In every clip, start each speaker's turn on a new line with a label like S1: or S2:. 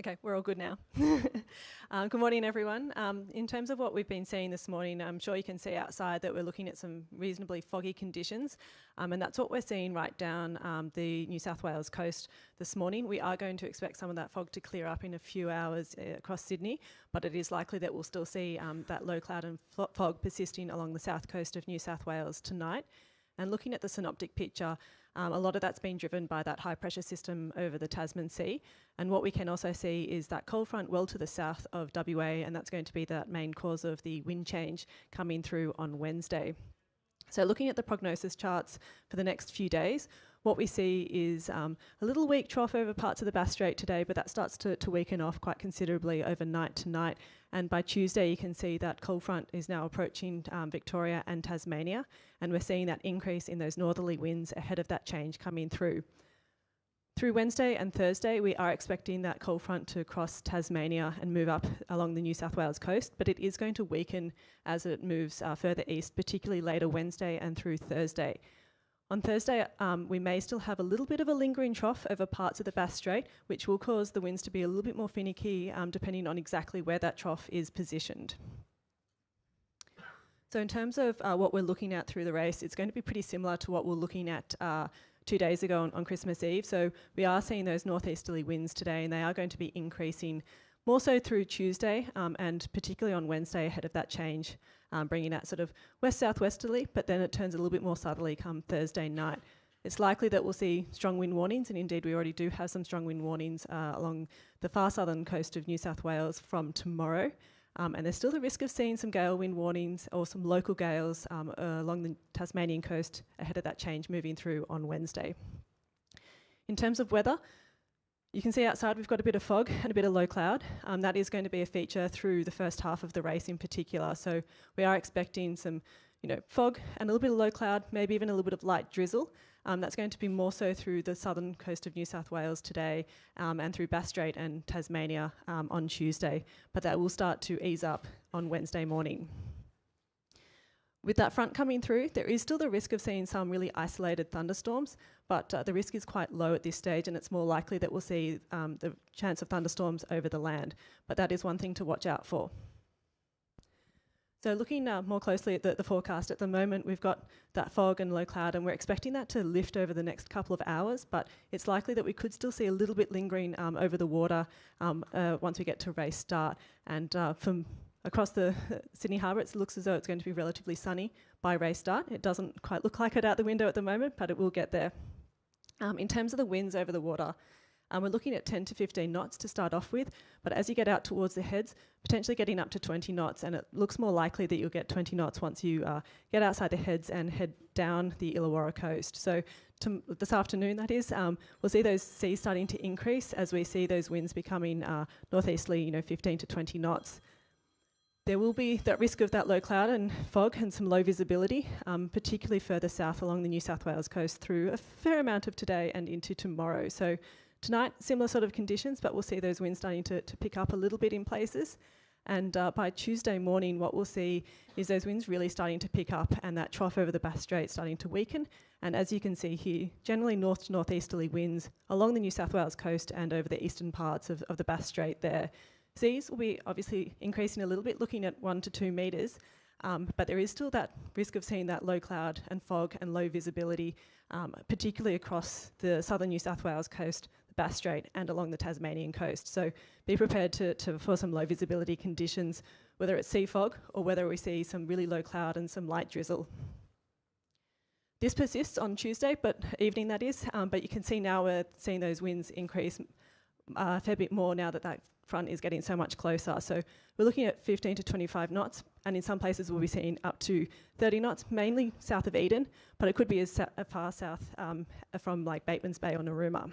S1: Okay, we're all good now. Good morning, everyone. In terms of what we've been seeing this morning, I'm sure you can see outside that we're looking at some reasonably foggy conditions, and that's what we're seeing right down the New South Wales coast this morning. We are going to expect some of that fog to clear up in a few hours across Sydney, but it is likely that we'll still see that low cloud and fog persisting along the south coast of New South Wales tonight. And looking at the synoptic picture, a lot of that's been driven by that high pressure system over the Tasman Sea. And what we can also see is that cold front well to the south of WA, and that's going to be the main cause of the wind change coming through on Wednesday. So looking at the prognosis charts for the next few days, what we see is a little weak trough over parts of the Bass Strait today, but that starts to weaken off quite considerably overnight tonight. And by Tuesday, you can see that cold front is now approaching Victoria and Tasmania, and we're seeing that increase in those northerly winds ahead of that change coming through. Through Wednesday and Thursday, we are expecting that cold front to cross Tasmania and move up along the New South Wales coast, but it is going to weaken as it moves further east, particularly later Wednesday and through Thursday. On Thursday, we may still have a little bit of a lingering trough over parts of the Bass Strait, which will cause the winds to be a little bit more finicky, depending on exactly where that trough is positioned. So in terms of what we're looking at through the race, it's going to be pretty similar to what we're looking at 2 days ago on Christmas Eve. So we are seeing those northeasterly winds today, and they are going to be increasing more so through Tuesday and particularly on Wednesday ahead of that change, bringing that sort of west-southwesterly, but then it turns a little bit more southerly come Thursday night. It's likely that we'll see strong wind warnings, and indeed we already do have some strong wind warnings along the far southern coast of New South Wales from tomorrow. And there's still the risk of seeing some gale wind warnings or some local gales along the Tasmanian coast ahead of that change moving through on Wednesday. In terms of weather, you can see outside we've got a bit of fog and a bit of low cloud. That is going to be a feature through the first half of the race in particular. So we are expecting some fog and a little bit of low cloud, maybe even a little bit of light drizzle. That's going to be more so through the southern coast of New South Wales today and through Bass Strait and Tasmania on Tuesday. But that will start to ease up on Wednesday morning. With that front coming through, there is still the risk of seeing some really isolated thunderstorms, but the risk is quite low at this stage, and it's more likely that we'll see the chance of thunderstorms over the land. But that is one thing to watch out for. So looking more closely at the forecast, at the moment we've got that fog and low cloud, and we're expecting that to lift over the next couple of hours, but it's likely that we could still see a little bit lingering over the water once we get to race start. And from across the Sydney Harbour, it looks as though it's going to be relatively sunny by race start. It doesn't quite look like it out the window at the moment, but it will get there. In terms of the winds over the water, we're looking at 10 to 15 knots to start off with, but as you get out towards the heads, potentially getting up to 20 knots, and it looks more likely that you'll get 20 knots once you get outside the heads and head down the Illawarra coast. So this afternoon, that is, we'll see those seas starting to increase as we see those winds becoming northeasterly, 15 to 20 knots. There will be that risk of that low cloud and fog and some low visibility, particularly further south along the New South Wales coast through a fair amount of today and into tomorrow. So tonight, similar sort of conditions, but we'll see those winds starting to pick up a little bit in places. And by Tuesday morning, what we'll see is those winds really starting to pick up and that trough over the Bass Strait starting to weaken. And as you can see here, generally north to northeasterly winds along the New South Wales coast and over the eastern parts of the Bass Strait there. Seas will be obviously increasing a little bit, looking at 1 to 2 metres, but there is still that risk of seeing that low cloud and fog and low visibility, particularly across the southern New South Wales coast, the Bass Strait, and along the Tasmanian coast. So be prepared for some low visibility conditions, whether it's sea fog or whether we see some really low cloud and some light drizzle. This persists on Tuesday, evening that is, but you can see now we're seeing those winds increase a fair bit more now that that front is getting so much closer. So we're looking at 15 to 25 knots, and in some places we'll be seeing up to 30 knots, mainly south of Eden, but it could be as far south from like Bateman's Bay or Narooma.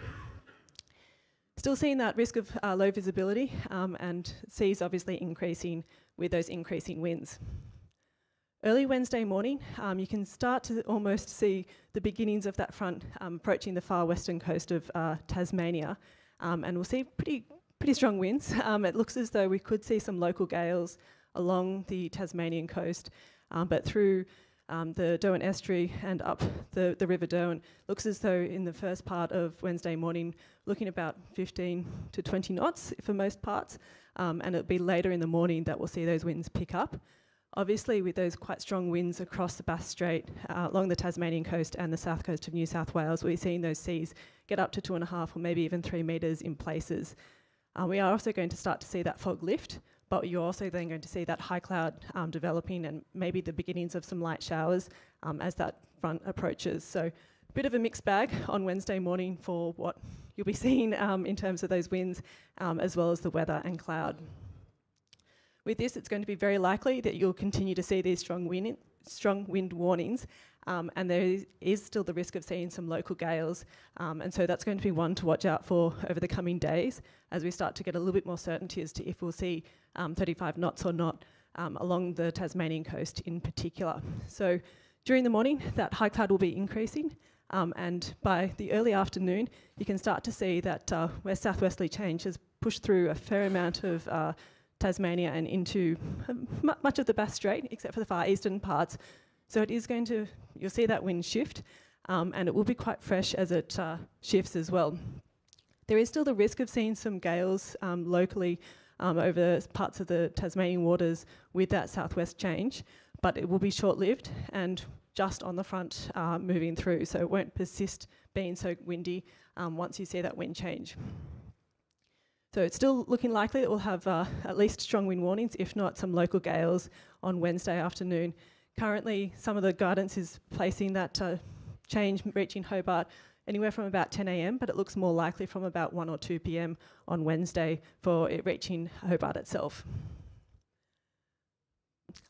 S1: Still seeing that risk of low visibility and seas obviously increasing with those increasing winds. Early Wednesday morning, you can start to almost see the beginnings of that front approaching the far western coast of Tasmania, and we'll see pretty strong winds. It looks as though we could see some local gales along the Tasmanian coast, but through the Derwent Estuary and up the River Derwent. Looks as though in the first part of Wednesday morning, looking about 15 to 20 knots for most parts, and it'll be later in the morning that we'll see those winds pick up. Obviously, with those quite strong winds across the Bass Strait, along the Tasmanian coast and the south coast of New South Wales, we're seeing those seas get up to 2.5 or maybe even 3 metres in places. We are also going to start to see that fog lift, but you're also then going to see that high cloud developing and maybe the beginnings of some light showers as that front approaches. So a bit of a mixed bag on Wednesday morning for what you'll be seeing in terms of those winds, as well as the weather and cloud. With this, it's going to be very likely that you'll continue to see these strong wind warnings, and there is still the risk of seeing some local gales, and so that's going to be one to watch out for over the coming days as we start to get a little bit more certainty as to if we'll see 35 knots or not along the Tasmanian coast in particular. So during the morning, that high cloud will be increasing, and by the early afternoon, you can start to see that west southwesterly change has pushed through a fair amount of Tasmania and into much of the Bass Strait, except for the far eastern parts. So it is going to, you'll see that wind shift, and it will be quite fresh as it shifts as well. There is still the risk of seeing some gales locally over parts of the Tasmanian waters with that southwest change, but it will be short-lived and just on the front moving through, so it won't persist being so windy once you see that wind change. So it's still looking likely that we'll have at least strong wind warnings, if not some local gales on Wednesday afternoon. Currently, some of the guidance is placing that change reaching Hobart anywhere from about 10 a.m, but it looks more likely from about 1 or 2 p.m. on Wednesday for it reaching Hobart itself.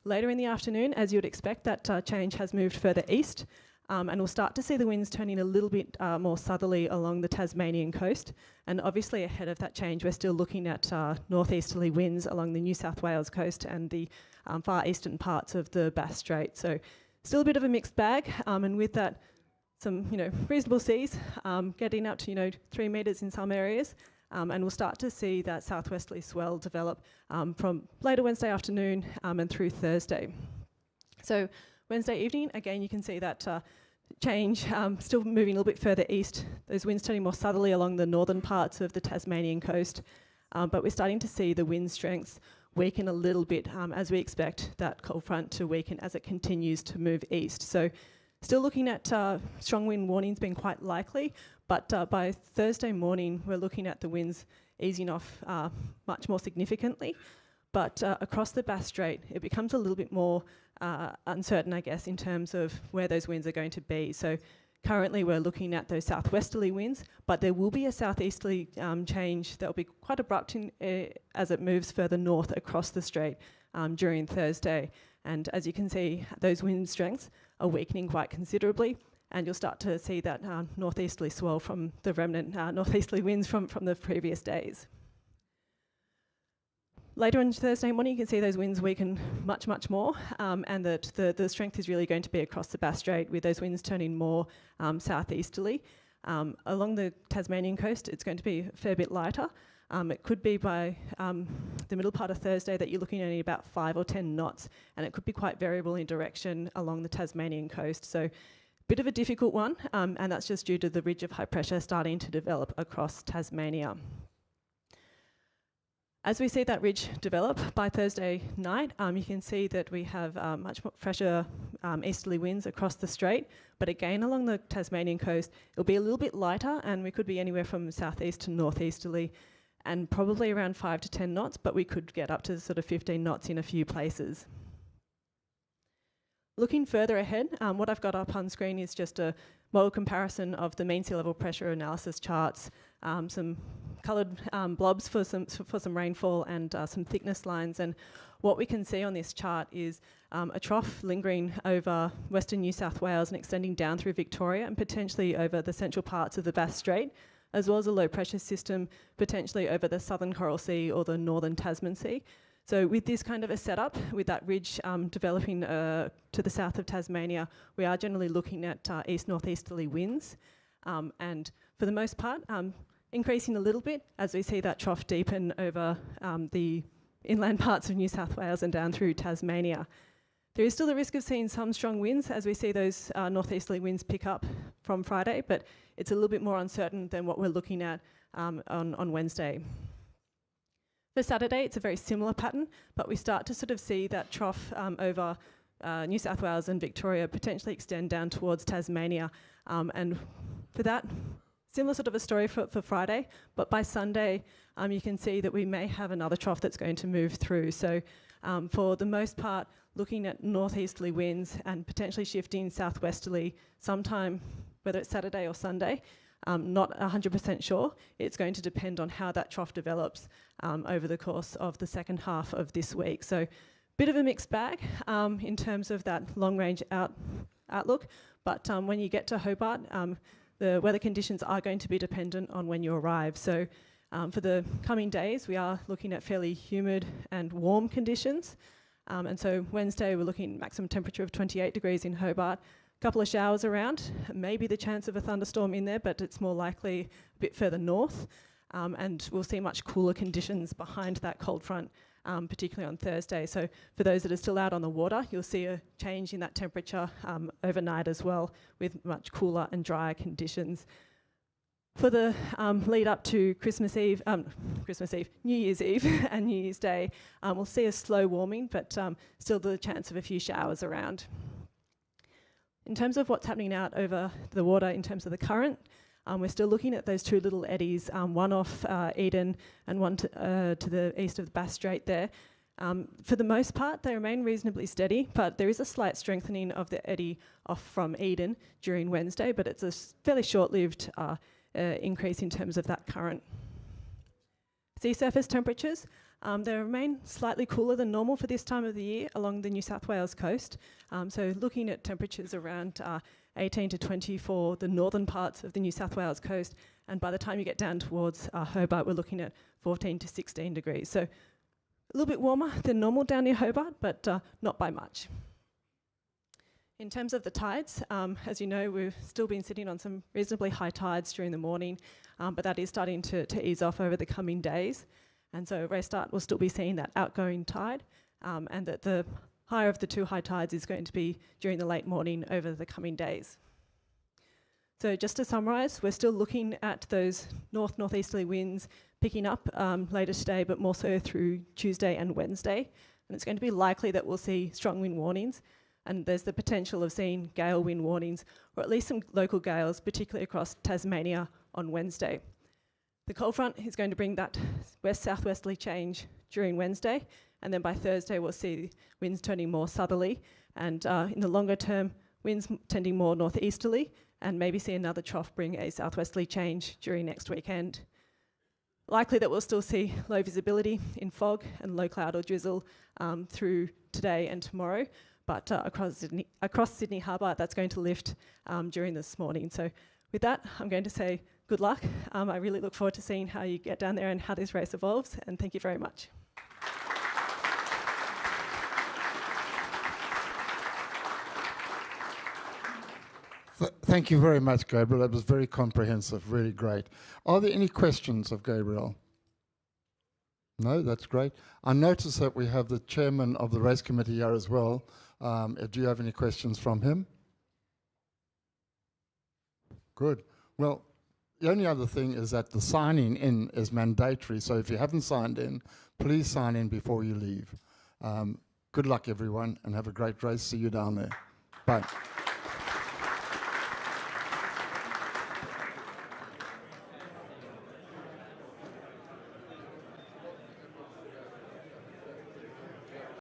S1: Later in the afternoon, as you would expect, that change has moved further east, and we'll start to see the winds turning a little bit more southerly along the Tasmanian coast. And obviously ahead of that change, we're still looking at northeasterly winds along the New South Wales coast and the far eastern parts of the Bass Strait. So still a bit of a mixed bag, and with that, some reasonable seas getting up to 3 metres in some areas, and we'll start to see that southwesterly swell develop from later Wednesday afternoon and through Thursday. So Wednesday evening, again, you can see that change still moving a little bit further east. Those winds turning more southerly along the northern parts of the Tasmanian coast, but we're starting to see the wind strengths weaken a little bit as we expect that cold front to weaken as it continues to move east. So still looking at strong wind warnings being quite likely, but by Thursday morning, we're looking at the winds easing off much more significantly. But across the Bass Strait, it becomes a little bit more uncertain, I guess, in terms of where those winds are going to be. So currently we're looking at those southwesterly winds, but there will be a southeasterly change that will be quite abrupt as it moves further north across the strait during Thursday. And as you can see, those wind strengths are weakening quite considerably, and you'll start to see that northeasterly swell from the remnant northeasterly winds from the previous days. Later on Thursday morning, you can see those winds weaken much, much more, and that the strength is really going to be across the Bass Strait, with those winds turning more southeasterly. Along the Tasmanian coast, it's going to be a fair bit lighter. It could be by the middle part of Thursday that you're looking at only about 5 or 10 knots, and it could be quite variable in direction along the Tasmanian coast. So bit of a difficult one, and that's just due to the ridge of high pressure starting to develop across Tasmania. As we see that ridge develop by Thursday night, you can see that we have much more fresher easterly winds across the strait, but again along the Tasmanian coast it'll be a little bit lighter, and we could be anywhere from southeast to northeasterly, and probably around 5 to 10 knots, but we could get up to sort of 15 knots in a few places. Looking further ahead, what I've got up on screen is just a model comparison of the mean sea level pressure analysis charts, some coloured blobs for some rainfall, and some thickness lines. And what we can see on this chart is a trough lingering over western New South Wales and extending down through Victoria and potentially over the central parts of the Bass Strait, as well as a low pressure system potentially over the southern Coral Sea or the northern Tasman Sea. So with this kind of a setup, with that ridge developing to the south of Tasmania, we are generally looking at east-northeasterly winds, and for the most part, increasing a little bit as we see that trough deepen over the inland parts of New South Wales and down through Tasmania. There is still the risk of seeing some strong winds as we see those northeasterly winds pick up from Friday, but it's a little bit more uncertain than what we're looking at on Wednesday. For Saturday, it's a very similar pattern, but we start to sort of see that trough over New South Wales and Victoria potentially extend down towards Tasmania. And for that, similar sort of a story for Friday, but by Sunday, you can see that we may have another trough that's going to move through. So for the most part, looking at northeasterly winds and potentially shifting southwesterly sometime, whether it's Saturday or Sunday, not 100% sure. It's going to depend on how that trough develops over the course of the second half of this week. So bit of a mixed bag in terms of that long-range outlook, but when you get to Hobart, the weather conditions are going to be dependent on when you arrive. So for the coming days, we are looking at fairly humid and warm conditions. And so Wednesday, we're looking at maximum temperature of 28 degrees in Hobart, a couple of showers around, maybe the chance of a thunderstorm in there, but it's more likely a bit further north. And we'll see much cooler conditions behind that cold front, particularly on Thursday. So for those that are still out on the water, you'll see a change in that temperature overnight as well, with much cooler and drier conditions. For the lead up to New Year's Eve and New Year's Day, we'll see a slow warming, but still the chance of a few showers around. In terms of what's happening out over the water in terms of the current, we're still looking at those two little eddies, one off Eden and one to the east of the Bass Strait there. For the most part, they remain reasonably steady, but there is a slight strengthening of the eddy off from Eden during Wednesday, but it's a fairly short-lived increase in terms of that current. Sea surface temperatures, they remain slightly cooler than normal for this time of the year along the New South Wales coast. So looking at temperatures around 18 to 20 for the northern parts of the New South Wales coast, and by the time you get down towards Hobart, we're looking at 14 to 16 degrees. So a little bit warmer than normal down near Hobart, but not by much. In terms of the tides, as you know, we've still been sitting on some reasonably high tides during the morning, but that is starting to ease off over the coming days. And so Raystart will still be seeing that outgoing tide, and that the higher of the two high tides is going to be during the late morning over the coming days. So just to summarise, we're still looking at those northeasterly winds picking up later today, but more so through Tuesday and Wednesday. And it's going to be likely that we'll see strong wind warnings, and there's the potential of seeing gale wind warnings, or at least some local gales, particularly across Tasmania on Wednesday. The cold front is going to bring that west-southwesterly change during Wednesday, and then by Thursday we'll see winds turning more southerly, and in the longer term, winds tending more northeasterly, and maybe see another trough bring a southwesterly change during next weekend. Likely that we'll still see low visibility in fog and low cloud or drizzle through today and tomorrow, but across Sydney Harbour, that's going to lift during this morning. So with that, I'm going to say good luck. I really look forward to seeing how you get down there and how this race evolves, and thank you very much.
S2: Thank you very much, Gabriel. That was very comprehensive, really great. Are there any questions of Gabriel? No, that's great. I notice that we have the chairman of the race committee here as well. Do you have any questions from him? Good. Well, the only other thing is that the signing in is mandatory, so if you haven't signed in, please sign in before you leave. Good luck, everyone, and have a great race. See you down there. Bye.